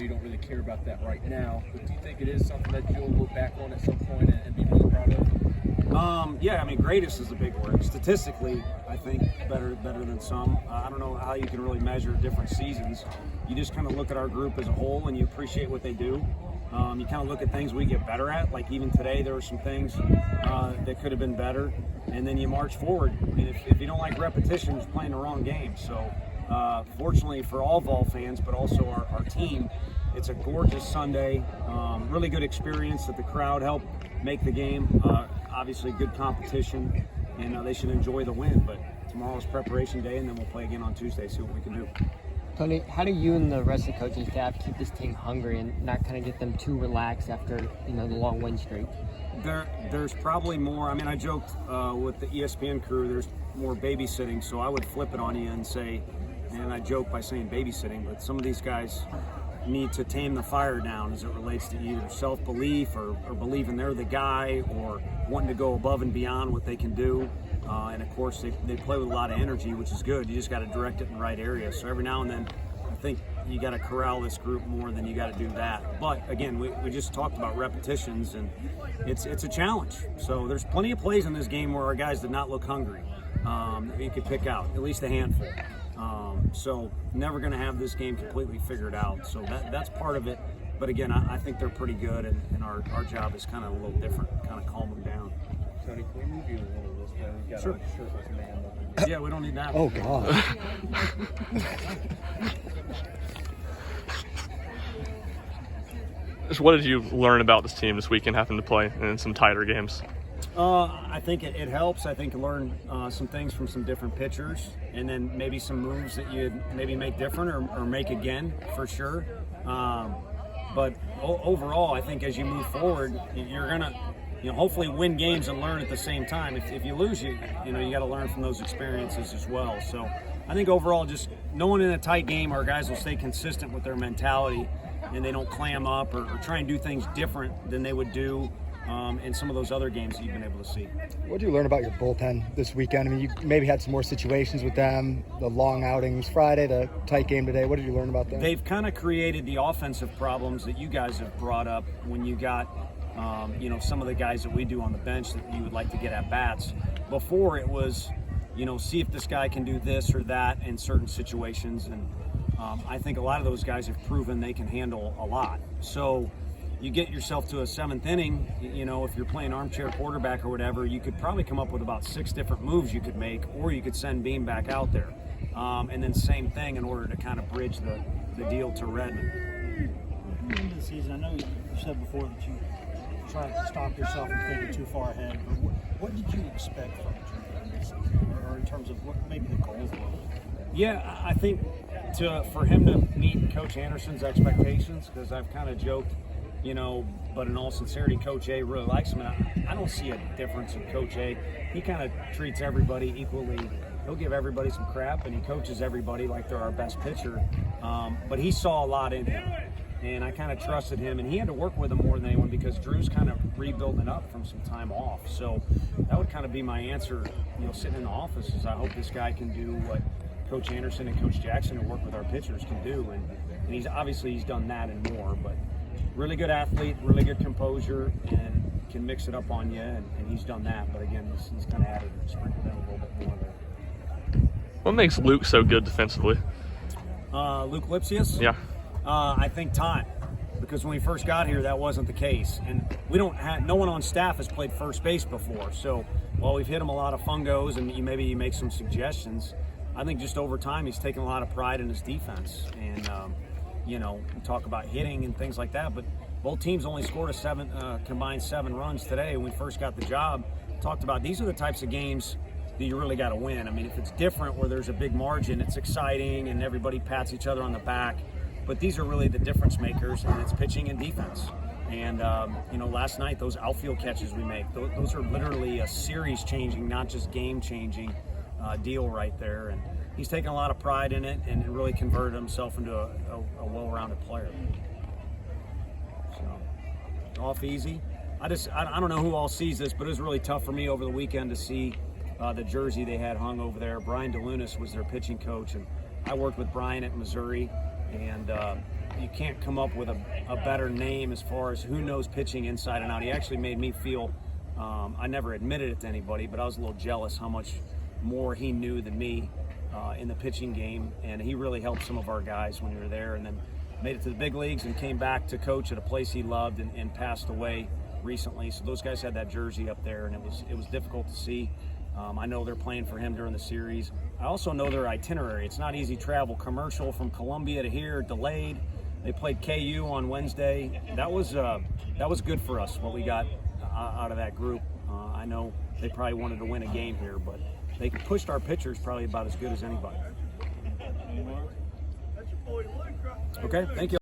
You don't really care about that right now, but do you think it is something that you'll look back on at some point and be really proud of? Yeah, I mean, greatest is a big word. Statistically, I think better than some. I don't know how you can really measure different seasons. You just kind of look at our group as a whole and you appreciate what they do. You kind of look at things we get better at. Like even today, there were some things that could have been better. And then you march forward. And if you don't like repetition, you're playing the wrong game. So fortunately for all Vol fans, but also our team, it's a gorgeous Sunday. Really good experience that the crowd helped make the game. Obviously good competition, and they should enjoy the win. But tomorrow's preparation day, and then we'll play again on Tuesday, see what we can do. Tony, how do you and the rest of the coaching staff keep this team hungry and not kind of get them too relaxed after the long win streak? There's probably more. I mean, I joked with the ESPN crew. There's more babysitting, so I would flip it on you and say, and I joke by saying babysitting, but some of these guys need to tame the fire down as it relates to either self-belief or believing they're the guy or wanting to go above and beyond what they can do. And of course, they play with a lot of energy, which is good. You just got to direct it in the right area. So every now and then, I think you got to corral this group more than you got to do that. But again, we just talked about repetitions, and it's a challenge. So there's plenty of plays in this game where our guys did not look hungry. That you could pick out, at least a handful. So never going to have this game completely figured out. So that's part of it. But again, I think they're pretty good, and our job is kind of a little different, kind of calm them down. Tony, can we move you a little this way? We've got Sure. a shirtless man over here. Yeah, we don't need that. Oh, God. Just what did you learn about this team this weekend, having to play in some tighter games? I think it helps. I think learn some things from some different pitchers, and then maybe some moves that you maybe make different or make again for sure. But overall, I think as you move forward, you're gonna hopefully win games and learn at the same time. If you lose, you got to learn from those experiences as well. So I think overall, just knowing in a tight game, our guys will stay consistent with their mentality, and they don't clam up or try and do things different than they would do in some of those other games that you've been able to see. What did you learn about your bullpen this weekend? I mean, you maybe had some more situations with them, the long outings Friday, the tight game today. What did you learn about them? They've kind of created the offensive problems that you guys have brought up when you got, some of the guys that we do on the bench that you would like to get at bats. Before it was, see if this guy can do this or that in certain situations. And I think a lot of those guys have proven they can handle a lot. So you get yourself to a seventh inning, if you're playing armchair quarterback or whatever, you could probably come up with about 6 different moves you could make, or you could send Beam back out there. And then same thing in order to kind of bridge the deal to Redmond. Into the season, I know you said before that you tried to stop yourself from thinking too far ahead, but what did you expect from the season, or in terms of what maybe the goals were? Yeah, I think for him to meet Coach Anderson's expectations, because I've kind of joked, but in all sincerity, Coach A really likes him. And I don't see a difference in Coach A. He kind of treats everybody equally. He'll give everybody some crap, and he coaches everybody like they're our best pitcher. But he saw a lot in him, and I kind of trusted him. And he had to work with him more than anyone because Drew's kind of rebuilding up from some time off. So that would kind of be my answer, sitting in the office, is I hope this guy can do what Coach Anderson and Coach Jackson, who work with our pitchers, can do. And he's done that and more. But really good athlete, really good composure, and can mix it up on you, and he's done that. But again, he's kind of added and sprinkled in a little bit more there. What makes Luke so good defensively? Luke Lipsius? Yeah. I think time, because when we first got here, that wasn't the case, and no one on staff has played first base before. So while we've hit him a lot of fungos, and maybe you make some suggestions, I think just over time he's taken a lot of pride in his defense, and we talk about hitting and things like that, but both teams only scored combined 7 runs today. When we first got the job, talked about these are the types of games that you really got to win. I mean, if it's different where there's a big margin, it's exciting and everybody pats each other on the back, but these are really the difference makers, and it's pitching and defense. And last night, those outfield catches we make, those are literally a series changing, not just game changing deal right there. And he's taken a lot of pride in it and really converted himself into a well-rounded player. So, off easy. I don't know who all sees this, but it was really tough for me over the weekend to see the jersey they had hung over there. Brian DeLunas was their pitching coach, and I worked with Brian at Missouri, and you can't come up with a better name as far as who knows pitching inside and out. He actually made me feel, I never admitted it to anybody, but I was a little jealous how much more he knew than me in the pitching game, and he really helped some of our guys when we were there, and then made it to the big leagues and came back to coach at a place he loved and passed away recently. So those guys had that jersey up there, and it was difficult to see. I know they're playing for him during the series. I also know their itinerary. It's not easy travel. Commercial from Columbia to here, delayed. They played KU on Wednesday. That was good for us, what we got out of that group. I know they probably wanted to win a game here, but they pushed our pitchers probably about as good as anybody. Okay, thank you.